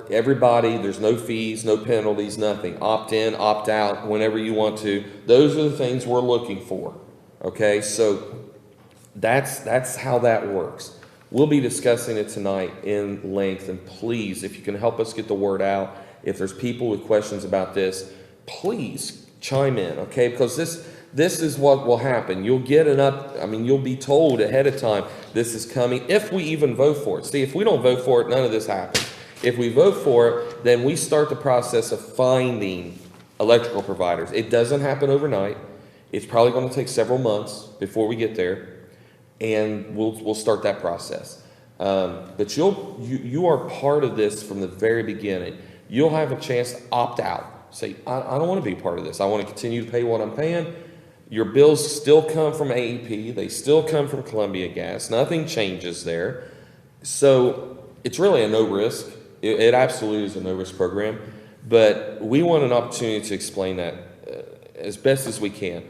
everybody, there's no fees, no penalties, nothing. Opt in, opt out, whenever you want to. Those are the things we're looking for. Okay, so that's how that works. We'll be discussing it tonight in length, and please, if you can help us get the word out, if there's people with questions about this, please chime in, okay? Because this is what will happen. You'll get you'll be told ahead of time this is coming, if we even vote for it. See, if we don't vote for it, none of this happens. If we vote for it, then we start the process of finding electrical providers. It doesn't happen overnight. It's probably going to take several months before we get there, and we'll start that process. But you are part of this from the very beginning. You'll have a chance to opt out. Say, I don't want to be part of this. I want to continue to pay what I'm paying. Your bills still come from AEP. They still come from Columbia Gas. Nothing changes there. So it's really a no risk. It absolutely is a no risk program. But we want an opportunity to explain that as best as we can.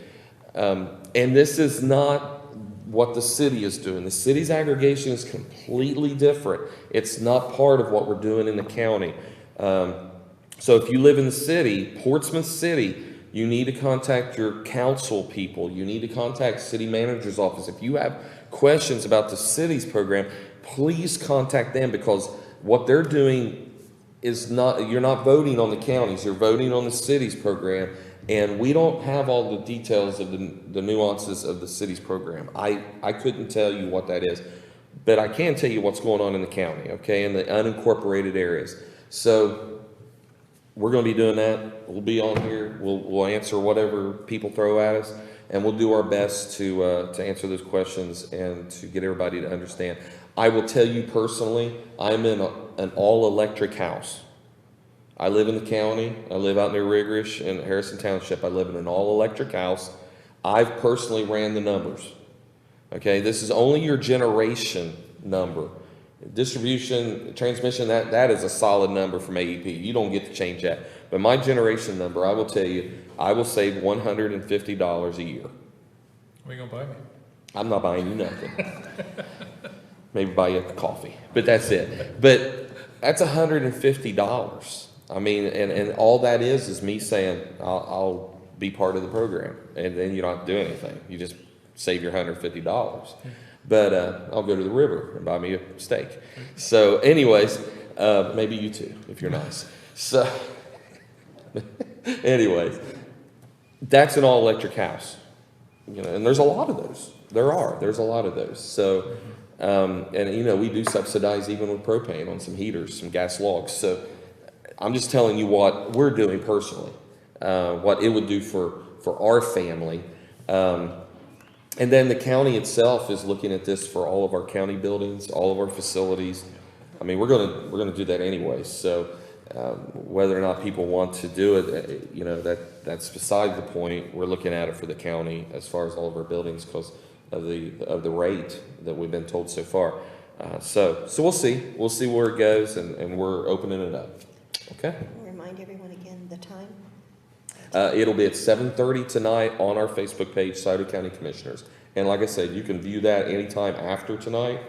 And this is not what the city is doing. The city's aggregation is completely different. It's not part of what we're doing in the county. So if you live in the city, Portsmouth City, you need to contact your council people. You need to contact city manager's office. If you have questions about the city's program, please contact them, because what they're doing is you're not voting on the counties, you're voting on the city's program. And we don't have all the details of the nuances of the city's program. I couldn't tell you what that is, but I can tell you what's going on in the county, okay, in the unincorporated areas. So we're going to be doing that. We'll be on here. We'll answer whatever people throw at us, and we'll do our best to answer those questions and to get everybody to understand. I will tell you personally, I'm in an all-electric house. I live in the county. I live out near Rigrish in Harrison Township. I live in an all-electric house. I've personally ran the numbers. Okay, this is only your generation number. Distribution, transmission, that is a solid number from AEP. You don't get to change that. But my generation number, I will tell you, I will save $150 a year. What are you gonna buy me? I'm not buying you nothing. Maybe buy you a coffee, but that's it. But that's $150. I mean, and all that is me saying, I'll be part of the program. And then you don't have to do anything. You just save your $150. But I'll go to the river and buy me a steak. So anyways, maybe you too, if you're nice. So anyways, that's an all-electric house. You know, and there's a lot of those. There's a lot of those. So, and you know, we do subsidize even with propane on some heaters, some gas logs. So I'm just telling you what we're doing personally, what it would do for our family. And then the county itself is looking at this for all of our county buildings, all of our facilities. I mean, we're gonna do that anyway. So whether or not people want to do it, you know, that's beside the point. We're looking at it for the county as far as all of our buildings because of the rate that we've been told so far. So we'll see where it goes, and we're opening it up. Okay. Remind everyone again the time. It'll be at 7:30 tonight on our Facebook page, Scioto County Commissioners. And like I said, you can view that anytime after tonight.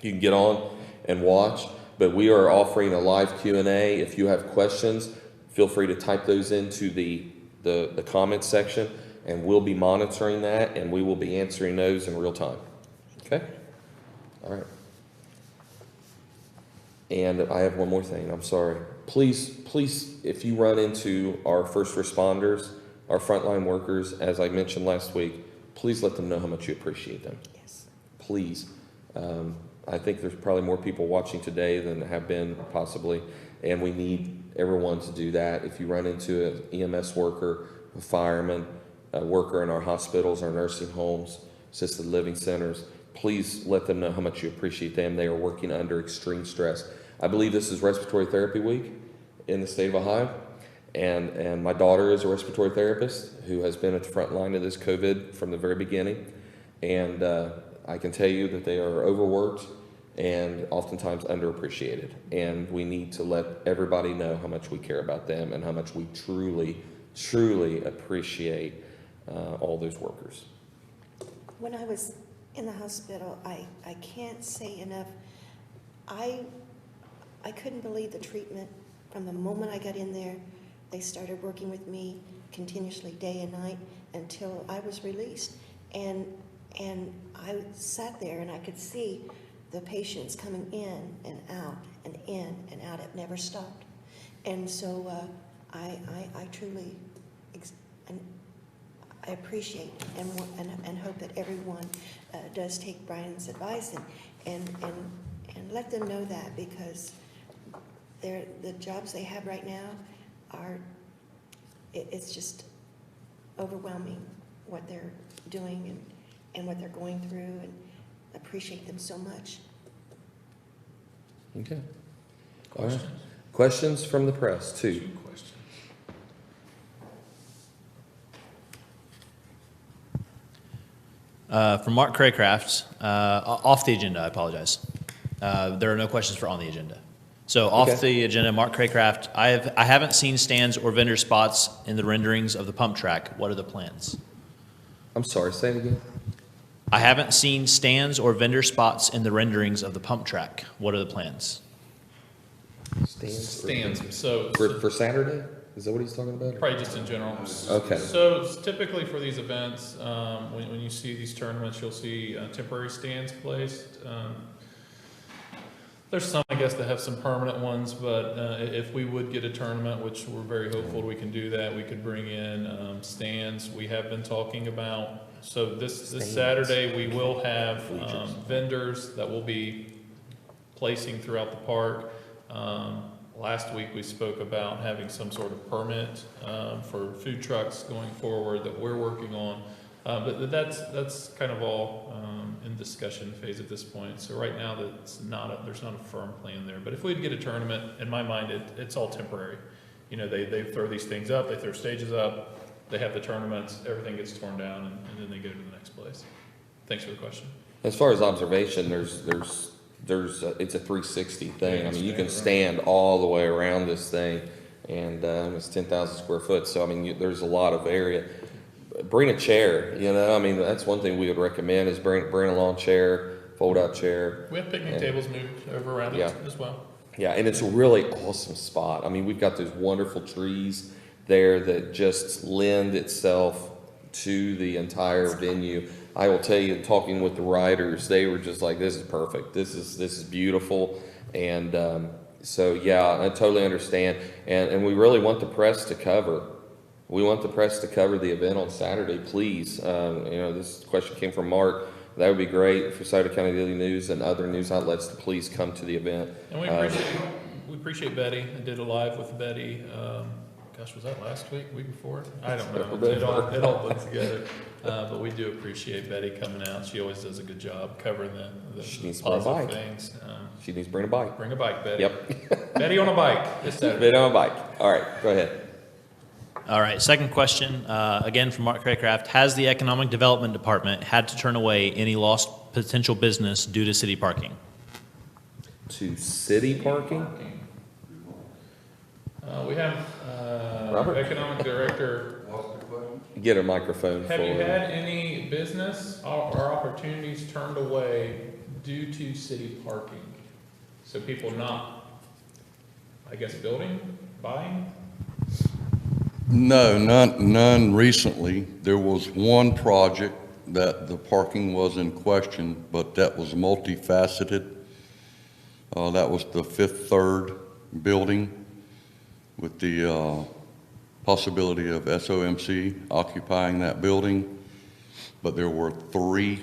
You can get on and watch, but we are offering a live Q&A. If you have questions, feel free to type those into the comments section, and we'll be monitoring that, and we will be answering those in real time. Okay? All right. And I have one more thing. I'm sorry. Please, if you run into our first responders, our frontline workers, as I mentioned last week, please let them know how much you appreciate them. Yes. Please. I think there's probably more people watching today than have been possibly, and we need everyone to do that. If you run into an EMS worker, a fireman, a worker in our hospitals, our nursing homes, assisted living centers, please let them know how much you appreciate them. They are working under extreme stress. I believe this is Respiratory Therapy Week in the state of Ohio, and my daughter is a respiratory therapist who has been at the front line of this COVID from the very beginning, and I can tell you that they are overworked and oftentimes underappreciated, and we need to let everybody know how much we care about them and how much we truly, truly appreciate all those workers. When I was in the hospital, I can't say enough. I couldn't believe the treatment from the moment I got in there. They started working with me continuously day and night until I was released. And I sat there and I could see the patients coming in and out and in and out. It never stopped. And so I truly I appreciate and hope that everyone does take Brian's advice and let them know that, because the jobs they have right now are, it's just overwhelming what they're doing and what they're going through, and appreciate them so much. Okay. All right. Questions? Questions from the press, too? 2 questions. From Mark Craycraft, off the agenda, I apologize. There are no questions for on the agenda. So off Okay. the agenda, Mark Craycraft, I haven't seen stands or vendor spots in the renderings of the pump track. What are the plans? I'm sorry, say it again. I haven't seen stands or vendor spots in the renderings of the pump track. What are the plans? Stands. So For Saturday? Is that what he's talking about? probably just in general. Okay. So it's typically for these events, when you see these tournaments, you'll see temporary stands placed. There's some, I guess, that have some permanent ones, but if we would get a tournament, which we're very hopeful we can do that, we could bring in stands. We have been talking about, so this Stands. Saturday, we will have Bleachers. vendors that will be placing throughout the park. Last week, we spoke about having some sort of permit for food trucks going forward that we're working on. But that's kind of all in discussion phase at this point. So right now, there's not a firm plan there. But if we'd get a tournament, in my mind, it's all temporary. You know, they throw these things up, they throw stages up, they have the tournaments, everything gets torn down, and then they go to the next place. Thanks for the question. As far as observation, it's a 360 thing. I mean, you can stand all the way around this thing, and it's 10,000 square foot. So I mean, there's a lot of area. Bring a chair. You know, I mean, that's one thing we would recommend is bring a lawn chair, fold out chair. We have picnic Yeah. tables moved over around it Yeah. as well. Yeah, and it's a really awesome spot. I mean, we've got those wonderful trees there that just lend itself to the entire venue. I will tell you, talking with the riders, they were just like, "This is perfect. This is beautiful." And so, yeah, I totally understand. And we really want the press to cover. We want the press to cover the event on Saturday, please. You know, this question came from Mark. That would be great for Sauter County Daily News and other news outlets to please come to the event. And we appreciate Betty. I did a live with Betty. Gosh, was that last week, week before? I don't know. It all blends together. But we do appreciate Betty coming out. She always does a good job covering the She needs to bring a positive bike. things. She needs to bring a bike. Bring a bike, Betty. Yep. Betty on a bike this Saturday. Been on a bike. All right, go ahead. All right, second question, again from Mark Craycraft. Has the Economic Development Department had to turn away any lost potential business due to city parking? To city parking? We have Robert? Economic Director. What's the question? Get a microphone for Have you had any business or opportunities turned away due to city parking? So people not, I guess, building, buying? No, none recently. There was one project that the parking was in question, but that was multifaceted. That was the Fifth Third building with the possibility of SOMC occupying that building. But there were 3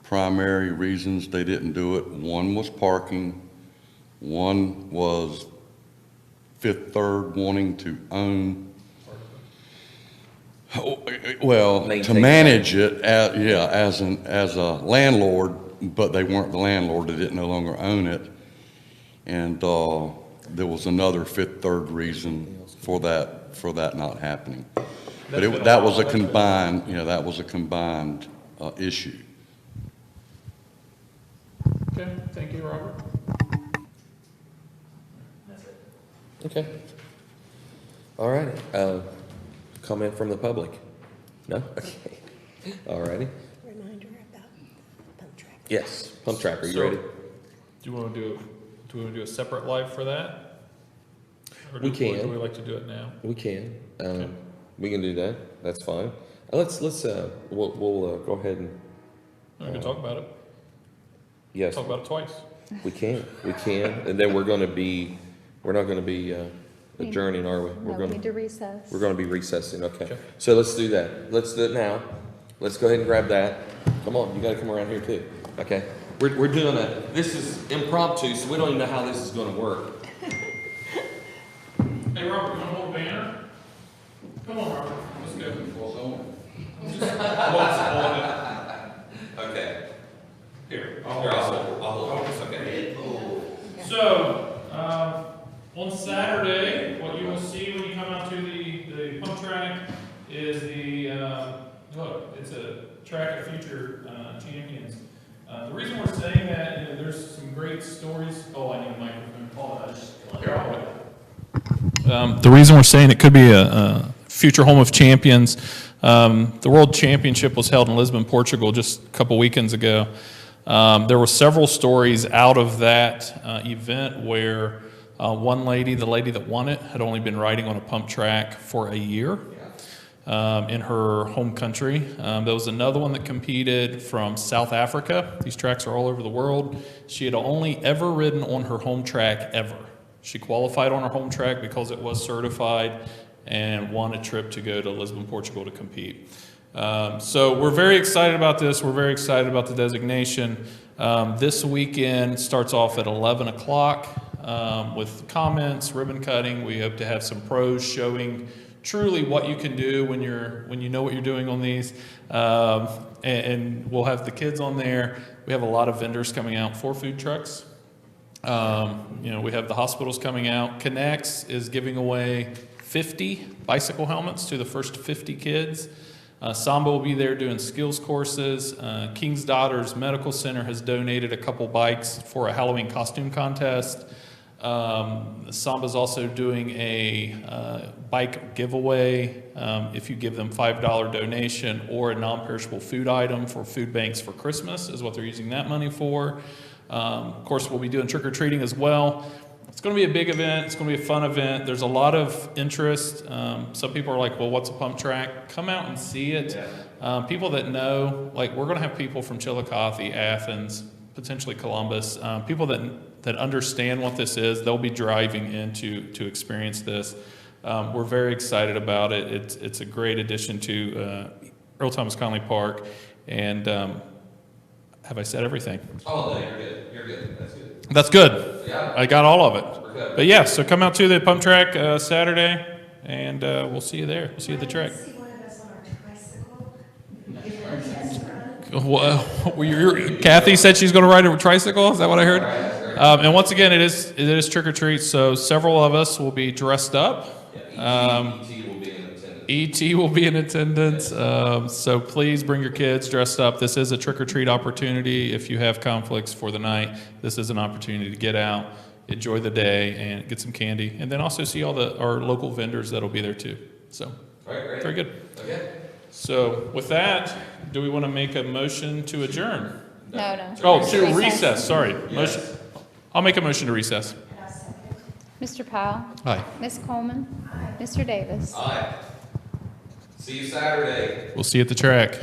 primary reasons they didn't do it. One was parking, one was Fifth Third wanting to own, well, to Maintain. manage it, as a landlord, but they weren't the landlord, they didn't no longer own it. And there was another Fifth Third reason for that not happening. But that was a combined, that was a combined issue. Okay, thank you, Robert. Okay. All righty. Comment from the public? No? Okay. All righty. Reminder about Yes, pump track, are you So, ready? Do we want to do a separate live for that? Or We Or can. do we like to do it now? We can, Okay. we can do that, that's fine. We'll go ahead and, We can talk about it. yes, Talk about it twice. we can, and then we're not gonna be adjourning, are we? No, we need to recess. We're gonna be recessing, okay. Okay. So let's do that. Let's do it now. Let's go ahead and grab that. Come on, you gotta come around here too, okay? We're doing this is impromptu, so we don't even know how this is gonna work. Hey, Robert, you want to hold a banner? Come on, Robert, let's go. Okay. Here, I'll hold this, okay. So, on Saturday, what you will see when you come out to the pump track is look, it's a track of future champions. The reason we're saying that, there's some great stories. Oh, I need a microphone. Hold on, here, I'll wait. The reason we're saying it could be a future home of champions, the World Championship was held in Lisbon, Portugal, just a couple weekends ago. There were several stories out of that event where one lady, the lady that won it, had only been riding on a pump track for a year in her home country. There was another one that competed from South Africa. These tracks are all over the world. She had only ever ridden on her home track ever. She qualified on her home track because it was certified and won a trip to go to Lisbon, Portugal to compete. So we're very excited about this. We're very excited about the designation. This weekend starts off at 11 o'clock with comments, ribbon cutting. We hope to have some pros showing truly what you can do when you know what you're doing on these. And we'll have the kids on there. We have a lot of vendors coming out for food trucks. We have the hospitals coming out. Connects is giving away 50 bicycle helmets to the first 50 kids. Samba will be there doing skills courses. King's Daughters Medical Center has donated a couple bikes for a Halloween costume contest. Samba's also doing a bike giveaway if you give them $5 donation or a non-perishable food item for food banks for Christmas is what they're using that money for. Of course, we'll be doing trick-or-treating as well. It's going to be a big event. It's going to be a fun event. There's a lot of interest. Some people are like, well, what's a pump track? Come out and see it. Yeah. People that know, like we're going to have people from Chillicothe, Athens, potentially Columbus, people that understand what this is. They'll be driving in to experience this. We're very excited about it. It's a great addition to Earl Thomas Conley Park. And have I said everything? Oh, no, you're good. You're good. That's good. That's good. Yeah. I got all of it. We're good. But yeah, so come out to the pump track Saturday, and we'll see you there. We'll see you at the track. See one of us on our tricycle. Kathy said she's going to ride a tricycle. Is that what I heard? And once again, it is trick or treat. So several of us will be dressed up. ET will be in attendance. So please bring your kids dressed up. This is a trick or treat opportunity. If you have conflicts for the night, this is an opportunity to get out, enjoy the day, and get some candy, and then also see all our local vendors that'll be there too. So very good. Okay. So with that, do we want to make a motion to adjourn? No. Oh, to recess, sorry. Motion. I'll make a motion to recess. Mr. Powell? Aye. Ms. Coleman? Mr. Davis? All right. See you Saturday. We'll see you at the track.